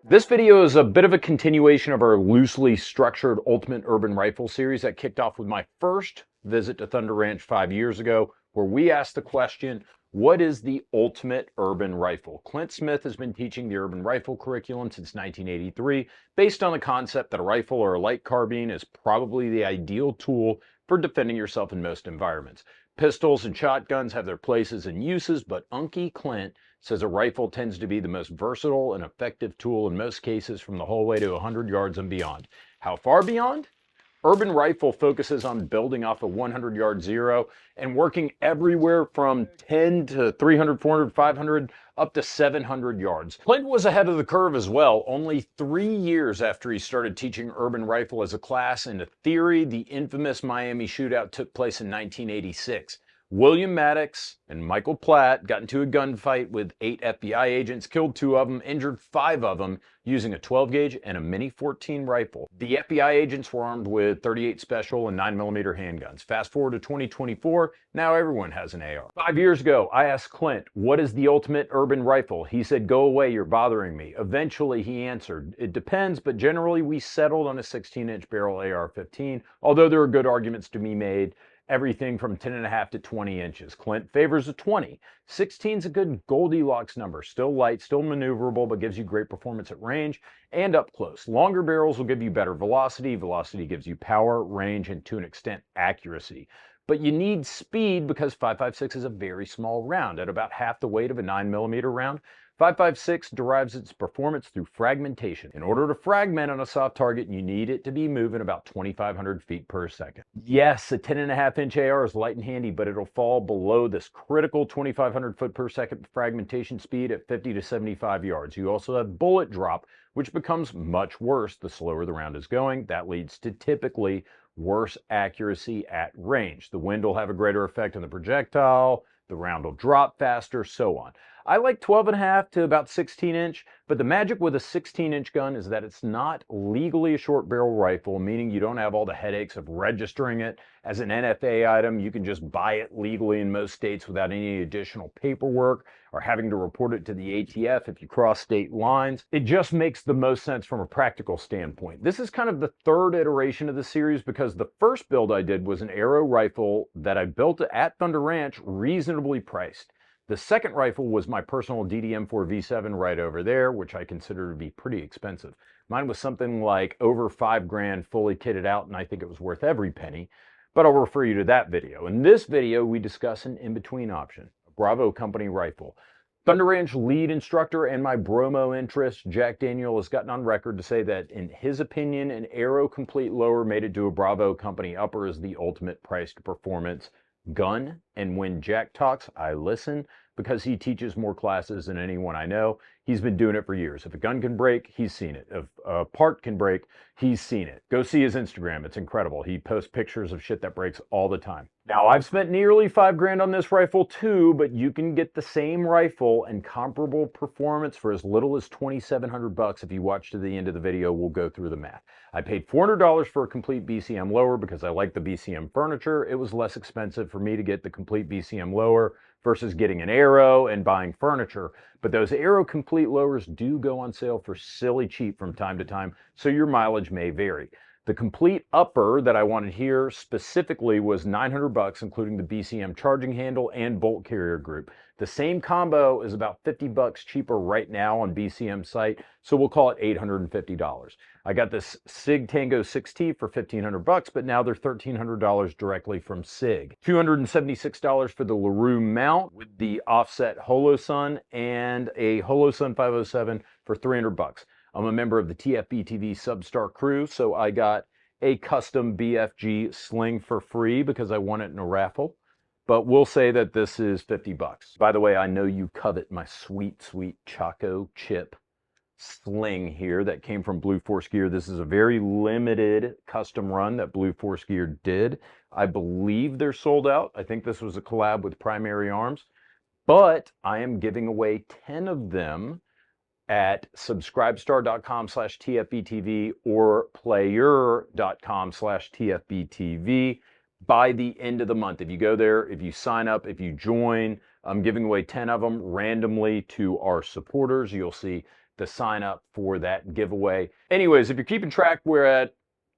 This video is a bit of a continuation of our loosely structured Ultimate Urban Rifle series that kicked off with my first visit to Thunder Ranch 5 years ago, where we asked the question, what is the ultimate urban rifle? Clint Smith has been teaching the urban rifle curriculum since 1983, based on the concept that a rifle or a light carbine is probably the ideal tool for defending yourself in most environments. Pistols and shotguns have their places and uses, but Unky Clint says a rifle tends to be the most versatile and effective tool in most cases from the whole way to 100 yards and beyond. How far beyond? Urban Rifle focuses on building off a 100-yard zero and working everywhere from 10 to 300, 400, 500, up to 700 yards. Clint was ahead of the curve as well. Only 3 years after he started teaching Urban Rifle as a class into theory, the infamous Miami shootout took place in 1986. William Maddox and Michael Platt got into a gunfight with 8 FBI agents, killed 2 of them, injured 5 of them using a 12 gauge and a Mini 14 rifle. The FBI agents were armed with 38 special and 9mm handguns. Fast forward to 2024, now everyone has an AR. 5 years ago, I asked Clint, what is the ultimate urban rifle? He said, go away, you're bothering me. Eventually he answered, it depends, but generally we settled on a 16-inch barrel AR-15, although there are good arguments to be made. Everything from 10.5 to 20 inches. Clint favors a 20. 16 is a good Goldilocks number. Still light, still maneuverable, but gives you great performance at range and up close. Longer barrels will give you better velocity. Velocity gives you power, range, and to an extent, accuracy. But you need speed because 5.56 is a very small round. At about half the weight of a 9mm round, 5.56 derives its performance through fragmentation. In order to fragment on a soft target, you need it to be moving about 2,500 feet per second. Yes, a 10.5-inch AR is light and handy, but it'll fall below this critical 2,500 foot per second fragmentation speed at 50 to 75 yards. You also have bullet drop, which becomes much worse the slower the round is going. That leads to typically worse accuracy at range. The wind will have a greater effect on the projectile, the round will drop faster, so on. I like 12.5 to about 16-inch, but the magic with a 16-inch gun is that it's not legally a short barrel rifle, meaning you don't have all the headaches of registering it as an NFA item. You can just buy it legally in most states without any additional paperwork or having to report it to the ATF if you cross state lines. It just makes the most sense from a practical standpoint. This is kind of the third iteration of the series because the first build I did was an arrow rifle that I built at Thunder Ranch, reasonably priced. The second rifle was my personal DDM4 V7 right over there, which I consider to be pretty expensive. Mine was something like over $5,000 fully kitted out, and I think it was worth every penny, but I'll refer you to that video. In this video, we discuss an in-between option, a Bravo Company rifle. Thunder Ranch lead instructor and my bromo interest, Jack Daniel, has gotten on record to say that in his opinion, an Aero Complete lower mated to a Bravo Company upper is the ultimate price to performance gun. And when Jack talks, I listen because he teaches more classes than anyone I know. He's been doing it for years. If a gun can break, he's seen it. If a part can break, he's seen it. Go see his Instagram. It's incredible. He posts pictures of shit that breaks all the time. Now, I've spent nearly $5,000 on this rifle too, but you can get the same rifle and comparable performance for as little as $2,700 if you watch to the end of the video. We'll go through the math. I paid $400 for a complete BCM lower because I like the BCM furniture. It was less expensive for me to get the complete BCM lower versus getting an Aero and buying furniture. But those Aero Complete lowers do go on sale for silly cheap from time to time, so your mileage may vary. The complete upper that I wanted here specifically was $900, including the BCM charging handle and bolt carrier group. The same combo is about $50 cheaper right now on BCM site, so we'll call it $850. I got this SIG Tango 6T for $1,500, but now they're $1,300 directly from SIG. $276 for the LaRue mount with the offset Holosun and a Holosun 507 for $300. I'm a member of the TFBTV Substar crew, so I got a custom BFG sling for free because I won it in a raffle. But we'll say that this is $50. By the way, I know you covet my sweet, sweet Chaco chip sling here that came from Blue Force Gear. This is a very limited custom run that Blue Force Gear did. I believe they're sold out. I think this was a collab with Primary Arms, but I am giving away 10 of them at subscribestar.com/TFBTV or player.com/TFBTV by the end of the month. If you go there, if you sign up, if you join, I'm giving away 10 of them randomly to our supporters. You'll see the sign up for that giveaway. Anyways, if you're keeping track, we're at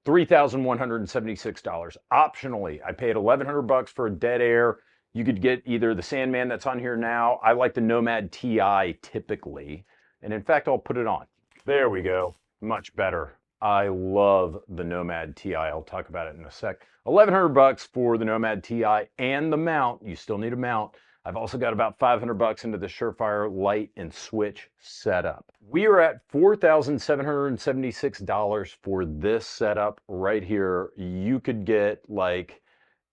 $3,176. Optionally, I paid $1,100 for a dead air. You could get either the Sandman that's on here now. I like the Nomad TI typically. And in fact, I'll put it on. There we go. Much better. I love the Nomad TI. I'll talk about it in a sec. $1,100 for the Nomad TI and the mount. You still need a mount. I've also got about $500 into the Surefire light and switch setup. We are at $4,776 for this setup right here. You could get like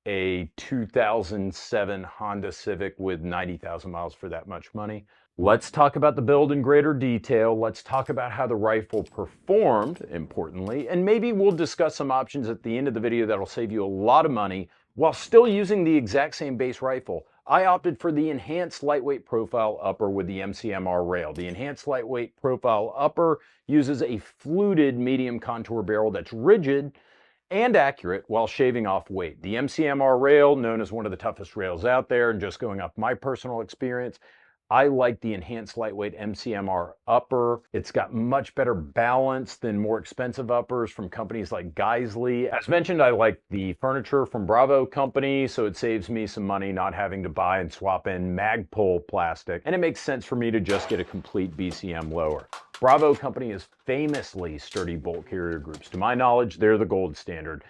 a 2007 Honda Civic with 90,000 miles for that much money. Let's talk about the build in greater detail. Let's talk about how the rifle performed, importantly, and maybe we'll discuss some options at the end of the video that'll save you a lot of money while still using the exact same base rifle. I opted for the Enhanced Lightweight Profile Upper with the MCMR rail. The Enhanced Lightweight Profile Upper uses a fluted medium contour barrel that's rigid and accurate while shaving off weight. The MCMR rail, known as one of the toughest rails out there, and just going off my personal experience, I like the Enhanced Lightweight MCMR upper. It's got much better balance than more expensive uppers from companies like Geisley. As mentioned, I like the furniture from Bravo Company, so it saves me some money not having to buy and swap in Magpul plastic, and it makes sense for me to just get a complete BCM lower. Bravo Company is famously sturdy bolt carrier groups. To my knowledge, they're the gold standard.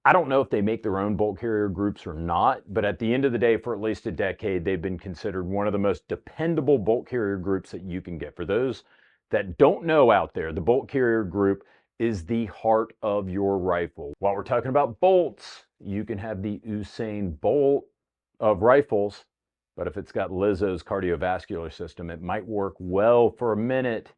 I don't know if they make their own bolt carrier groups or not, but at the end of the day, for at least a decade, they've been considered one of the most dependable bolt carrier groups that you can get. For those that don't know out there, the bolt carrier group is the heart of your rifle. While we're talking about bolts, you can have the Usain Bolt of rifles, but if it's got Lizzo's cardiovascular system, it might work well for a minute,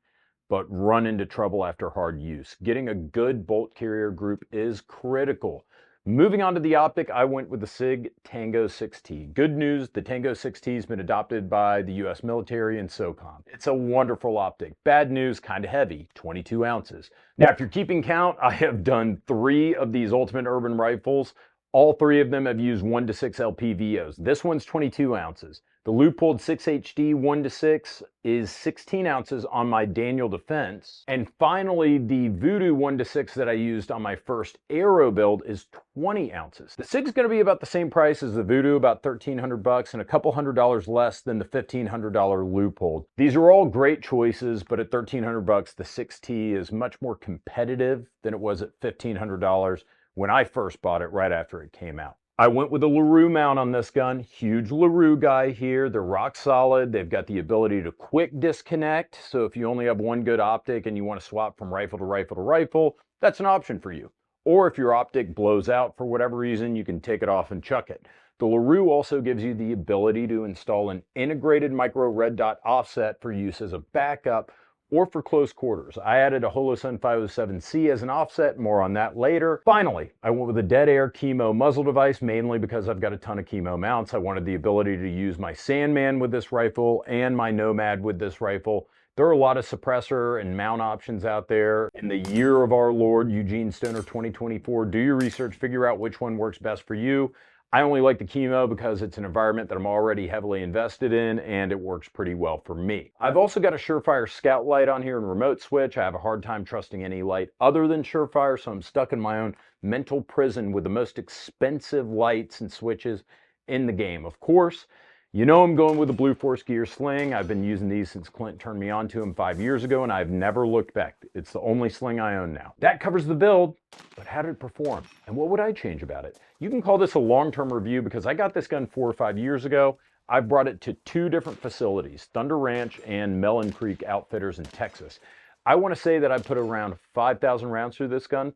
but run into trouble after hard use. Getting a good bolt carrier group is critical. Moving on to the optic, I went with the SIG Tango 6T. Good news, the Tango 6T has been adopted by the US military and SOCOM. It's a wonderful optic. Bad news, kind of heavy, 22 ounces. Now, if you're keeping count, I have done 3 of these Ultimate Urban rifles. All 3 of them have used 1-6 LPVOs. This one's 22 ounces. The Leupold 6HD 1-6 is 16 ounces on my Daniel Defense. And finally, the Voodoo 1-6 that I used on my first Aero build is 20 ounces. The SIG's gonna be about the same price as the Voodoo, about $1,300 and a couple $100 less than the $1,500 Leupold. These are all great choices, but at $1,300, the 6T is much more competitive than it was at $1,500 when I first bought it right after it came out. I went with a LaRue mount on this gun. Huge LaRue guy here. They're rock solid. They've got the ability to quick disconnect. So if you only have one good optic and you want to swap from rifle to rifle to rifle, that's an option for you. Or if your optic blows out for whatever reason, you can take it off and chuck it. The LaRue also gives you the ability to install an integrated micro red dot offset for use as a backup or for close quarters. I added a Holosun 507C as an offset, more on that later. Finally, I went with a dead air chemo muzzle device, mainly because I've got a ton of chemo mounts. I wanted the ability to use my Sandman with this rifle and my Nomad with this rifle. There are a lot of suppressor and mount options out there. In the year of our Lord, Eugene Stoner 2024, do your research, figure out which one works best for you. I only like the chemo because it's an environment that I'm already heavily invested in and it works pretty well for me. I've also got a Surefire Scout light on here and remote switch. I have a hard time trusting any light other than Surefire, so I'm stuck in my own mental prison with the most expensive lights and switches in the game. Of course, you know I'm going with the Blue Force Gear Sling. I've been using these since Clint turned me on to them 5 years ago, and I've never looked back. It's the only sling I own now. That covers the build, but how did it perform? And what would I change about it? You can call this a long-term review because I got this gun 4 or 5 years ago. I've brought it to 2 different facilities, Thunder Ranch and Mellon Creek Outfitters in Texas. I want to say that I put around 5,000 rounds through this gun,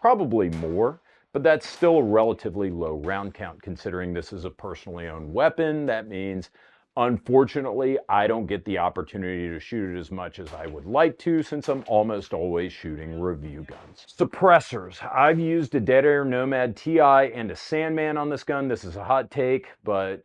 probably more. But that's still a relatively low round count considering this is a personally owned weapon. That means, unfortunately, I don't get the opportunity to shoot it as much as I would like to since I'm almost always shooting review guns. Suppressors. I've used a Dead Air Nomad TI and a Sandman on this gun. This is a hot take, but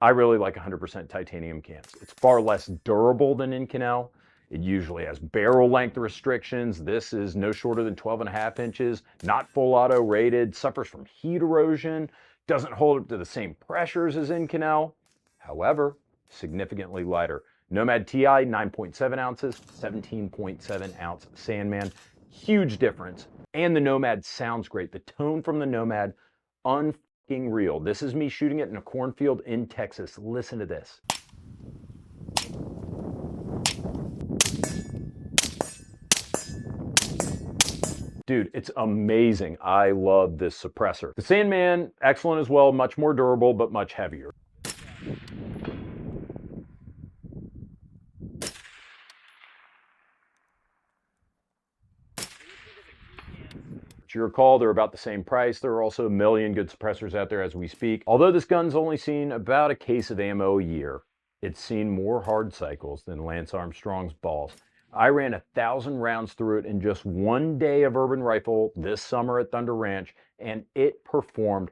I really like 100% titanium cans. It's far less durable than Inconel. It usually has barrel length restrictions. This is no shorter than 12.5 inches, not full auto rated, suffers from heat erosion, doesn't hold up to the same pressures as Inconel. However, significantly lighter. Nomad TI, 9.7 ounces, 17.7 ounce Sandman. Huge difference. And the Nomad sounds great. The tone from the Nomad, unfucking real. This is me shooting it in a cornfield in Texas. Listen to this. Dude, it's amazing. I love this suppressor. The Sandman, excellent as well, much more durable, but much heavier. You recall, they're about the same price. There are also a million good suppressors out there as we speak. Although this gun's only seen about a case of ammo a year, it's seen more hard cycles than Lance Armstrong's balls. I ran 1,000 rounds through it in just one day of urban rifle this summer at Thunder Ranch, and it performed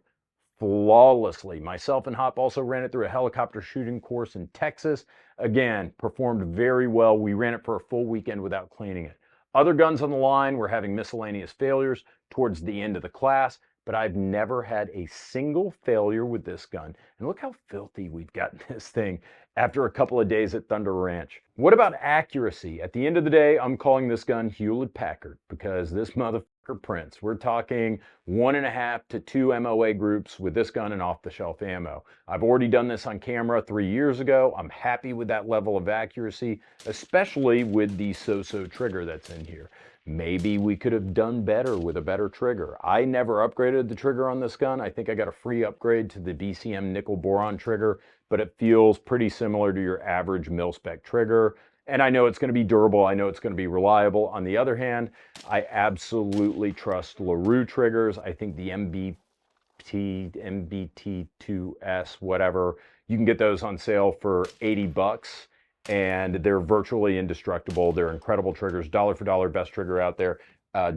flawlessly. Myself and Hop also ran it through a helicopter shooting course in Texas. Again, performed very well. We ran it for a full weekend without cleaning it. Other guns on the line were having miscellaneous failures towards the end of the class, but I've never had a single failure with this gun. And look how filthy we've gotten this thing after a couple of days at Thunder Ranch. What about accuracy? At the end of the day, I'm calling this gun Hewlett-Packard because this motherfucker prints. We're talking 1.5 to 2 MOA groups with this gun and off-the-shelf ammo. I've already done this on camera 3 years ago. I'm happy with that level of accuracy, especially with the so-so trigger that's in here. Maybe we could have done better with a better trigger. I never upgraded the trigger on this gun. I think I got a free upgrade to the BCM nickel boron trigger, but it feels pretty similar to your average mil-spec trigger. And I know it's going to be durable. I know it's going to be reliable. On the other hand, I absolutely trust LaRue triggers. I think the MBT2S, whatever, you can get those on sale for 80 bucks. And they're virtually indestructible. They're incredible triggers, dollar for dollar, best trigger out there.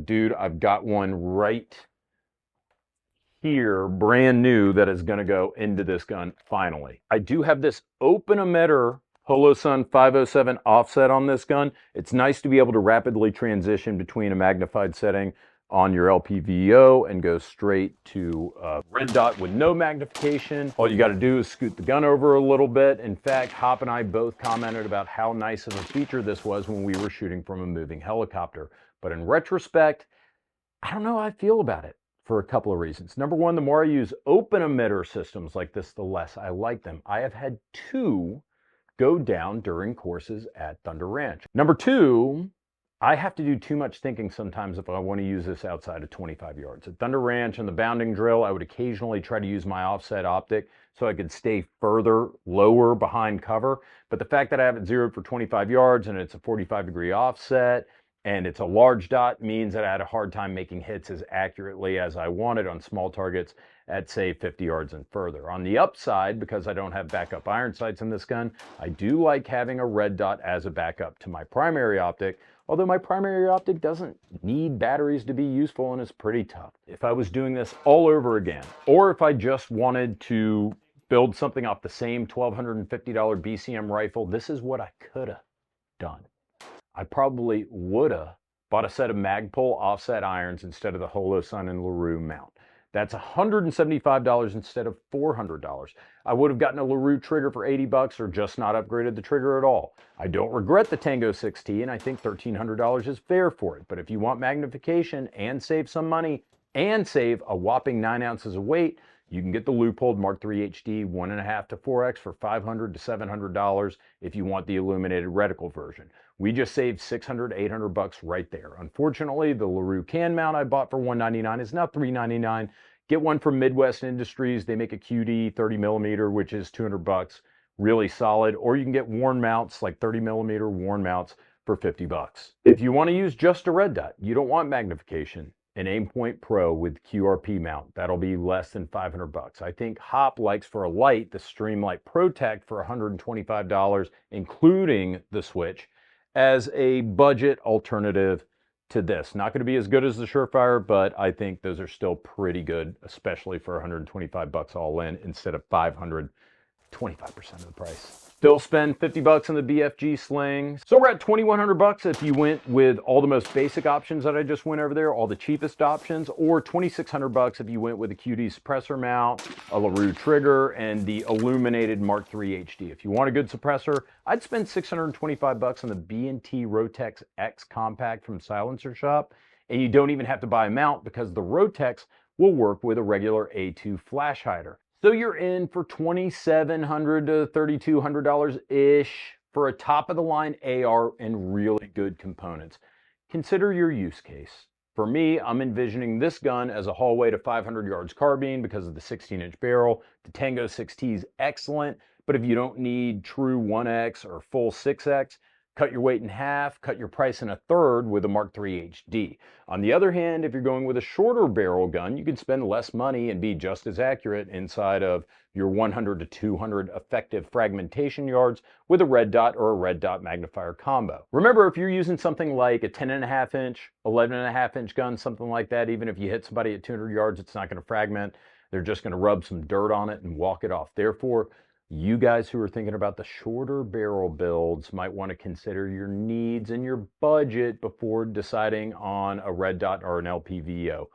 Dude, I've got one right here, brand new, that is gonna go into this gun finally. I do have this open emitter Holosun 507 offset on this gun. It's nice to be able to rapidly transition between a magnified setting on your LPVO and go straight to red dot with no magnification. All you got to do is scoot the gun over a little bit. In fact, Hop and I both commented about how nice of a feature this was when we were shooting from a moving helicopter. But in retrospect, I don't know how I feel about it for a couple of reasons. Number one, the more I use open emitter systems like this, the less I like them. I have had 2 go down during courses at Thunder Ranch. Number 2, I have to do too much thinking sometimes if I want to use this outside of 25 yards. At Thunder Ranch and the bounding drill, I would occasionally try to use my offset optic so I could stay further, lower behind cover. But the fact that I have it zeroed for 25 yards and it's a 45-degree offset and it's a large dot means that I had a hard time making hits as accurately as I wanted on small targets at, say, 50 yards and further. On the upside, because I don't have backup iron sights in this gun, I do like having a red dot as a backup to my primary optic, although my primary optic doesn't need batteries to be useful and is pretty tough. If I was doing this all over again, or if I just wanted to build something off the same $1,250 BCM rifle, this is what I could have done. I probably would have bought a set of Magpul offset irons instead of the Holosun and LaRue mount. That's $175 instead of $400. I would have gotten a LaRue trigger for 80 bucks or just not upgraded the trigger at all. I don't regret the Tango 6T, and I think $1,300 is fair for it. But if you want magnification and save some money and save a whopping 9 ounces of weight, you can get the Leupold Mark III HD 1.5 to 4X for $500 to $700 if you want the illuminated reticle version. We just saved $600, $800 bucks right there. Unfortunately, the LaRue can mount I bought for $199 is now $399. Get one from Midwest Industries. They make a QD 30 millimeter, which is $200 bucks, really solid. Or you can get worn mounts, like 30 millimeter worn mounts for 50 bucks. If you want to use just a red dot, you don't want magnification, an Aimpoint Pro with QRP mount, that'll be less than 500 bucks. I think Hop likes for a light, the Streamlight Protect for $125, including the switch, as a budget alternative to this. Not going to be as good as the Surefire, but I think those are still pretty good, especially for 125 bucks all in instead of 500, 25% of the price. Still spend 50 bucks on the BFG slings. So we're at 2,100 bucks if you went with all the most basic options that I just went over there, all the cheapest options, or 2,600 bucks if you went with a QD suppressor mount, a LaRue trigger, and the illuminated Mark III HD. If you want a good suppressor, I'd spend 625 bucks on the B&T Rotex X Compact from Silencer Shop, and you don't even have to buy a mount because the Rotex will work with a regular A2 flash hider. So you're in for $2,700 to $3,200-ish for a top-of-the-line AR and really good components. Consider your use case. For me, I'm envisioning this gun as a hallway to 500 yards carbine because of the 16-inch barrel. The Tango 6T is excellent, but if you don't need true 1X or full 6X, cut your weight in half, cut your price in a third with a Mark III HD. On the other hand, if you're going with a shorter barrel gun, you can spend less money and be just as accurate inside of your 100 to 200 effective fragmentation yards with a red dot or a red dot magnifier combo. Remember, if you're using something like a 10.5 inch, 11.5 inch gun, something like that, even if you hit somebody at 200 yards, it's not going to fragment. They're just going to rub some dirt on it and walk it off. Therefore, you guys who are thinking about the shorter barrel builds might want to consider your needs and your budget before deciding on a red dot or an LPVO.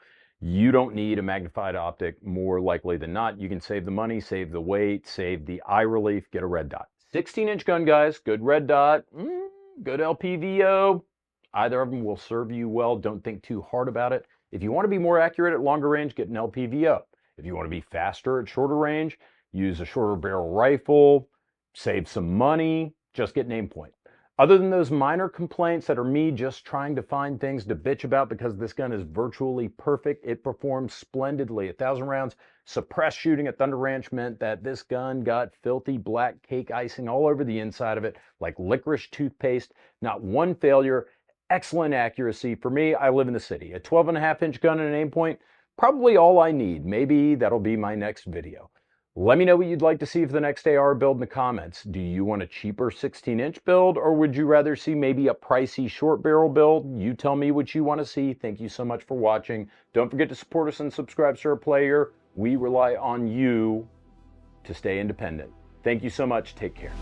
You don't need a magnified optic more likely than not. You can save the money, save the weight, save the eye relief, get a red dot. 16-inch gun, guys, good red dot, good LPVO. Either of them will serve you well. Don't think too hard about it. If you want to be more accurate at longer range, get an LPVO. If you want to be faster at shorter range, use a shorter barrel rifle, save some money, just get name point. Other than those minor complaints that are me just trying to find things to bitch about because this gun is virtually perfect, it performs splendidly. 1,000 rounds suppressed shooting at Thunder Ranch meant that this gun got filthy black cake icing all over the inside of it like licorice toothpaste. Not one failure, excellent accuracy. For me, I live in the city. A 12.5 inch gun and an aim point, probably all I need. Maybe that'll be my next video. Let me know what you'd like to see for the next AR build in the comments. Do you want a cheaper 16-inch build, or would you rather see maybe a pricey short barrel build? You tell me what you want to see. Thank you so much for watching. Don't forget to support us and subscribe to our player. We rely on you to stay independent. Thank you so much. Take care.